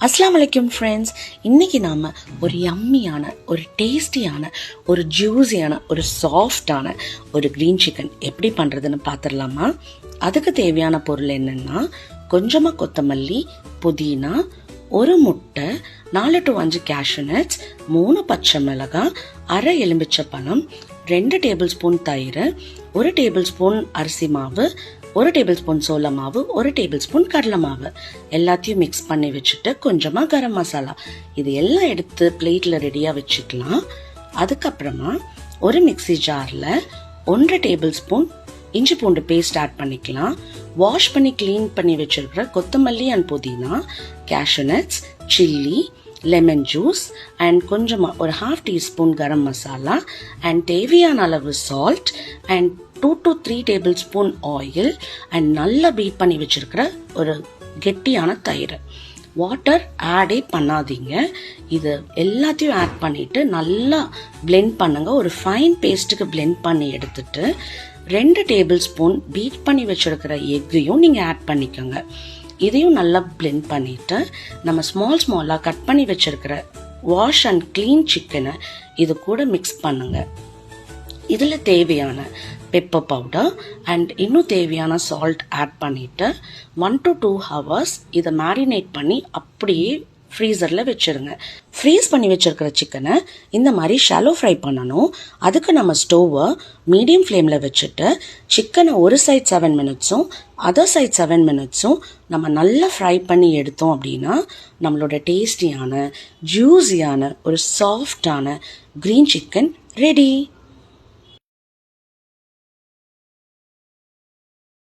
அஸ்ஸலாமு அலைக்கும் ஃப்ரெண்ட்ஸ். இன்றைக்கி நாம் ஒரு யம்மியான, ஒரு டேஸ்டியான, ஒரு ஜூஸியான, ஒரு சாஃப்டான ஒரு க்ரீன் சிக்கன் எப்படி பண்ணுறதுன்னு பார்த்துடலாமா? அதுக்கு தேவையான பொருள் என்னென்னா, கொஞ்சமாக கொத்தமல்லி, புதினா, ஒரு முட்டை, 4 to 5 கேஷ்யூ நட்ஸ், 3 பச்சை மிளகாய், அரை எலுமிச்சை பழம், 2 டேபிள் ஸ்பூன் தயிர், 1 டேபிள் ஸ்பூன் அரிசி மாவு, 1 டேபிள் ஸ்பூன் சோள மாவு, 1 டேபிள் ஸ்பூன் கடலை மாவு எல்லாத்தையும் மிக்ஸ் பண்ணி வச்சுட்டு கொஞ்சமாக கரம் மசாலா இது எல்லாம் எடுத்து பிளேட்டில் ரெடியாக வச்சுக்கலாம். அதுக்கப்புறமா ஒரு மிக்சி ஜாரில் 1 டேபிள் ஸ்பூன் இஞ்சி பூண்டு பேஸ்ட் ஆட் பண்ணிக்கலாம். வாஷ் பண்ணி க்ளீன் பண்ணி வச்சிருக்கிற கொத்தமல்லி அண்ட் புதினா, cashew nuts, chilli, lemon juice and கொஞ்சமாக ஒரு 1/2 டீஸ்பூன் கரம் மசாலா அண்ட் தேவையான அளவு salt and 2 to 3 table spoon oil and நல்லா பீட் பண்ணி வச்சிருக்கிற ஒரு கெட்டியான தயிர். வாட்டர் ஆடே பண்ணாதீங்க. இது எல்லாத்தையும் ஆட் பண்ணிட்டு நல்லா பிளெண்ட் பண்ணுங்க. ஒரு ஃபைன் பேஸ்ட்டுக்கு பிளெண்ட் பண்ணி எடுத்துட்டு 2 டேபிள் ஸ்பூன் பீட் பண்ணி வச்சிருக்கிற எக்கையும் நீங்கள் ஆட் பண்ணிக்கோங்க. இதையும் நல்லா பிளெண்ட் பண்ணிட்டு நம்ம ஸ்மாலாக கட் பண்ணி வச்சிருக்கிற வாஷ் அண்ட் க்ளீன் சிக்கனை இது கூட மிக்ஸ் பண்ணுங்க. இதில் தேவையான பெப்பர் பவுடர் அண்ட் இன்னும் தேவையான சால்ட் ஆட் பண்ணிட்டு 1 to 2 hours இதை மேரினேட் பண்ணி அப்படியே ஃப்ரீசரில் வச்சுருங்க. ஃப்ரீஸ் பண்ணி வச்சுருக்கிற சிக்கனை இந்த மாதிரி ஷாலோ ஃப்ரை பண்ணணும். அதுக்கு நம்ம ஸ்டோவை மீடியம் ஃப்ளேமில் வச்சுட்டு சிக்கனை ஒரு சைட் 7 மினிட்ஸும் அதர் சைட் 7 மினிட்ஸும் நம்ம நல்லா ஃப்ரை பண்ணி எடுத்தோம் அப்படின்னா நம்மளோட டேஸ்டியான, ஜூஸியான, ஒரு சாஃப்டான க்ரீன் சிக்கன் ரெடி.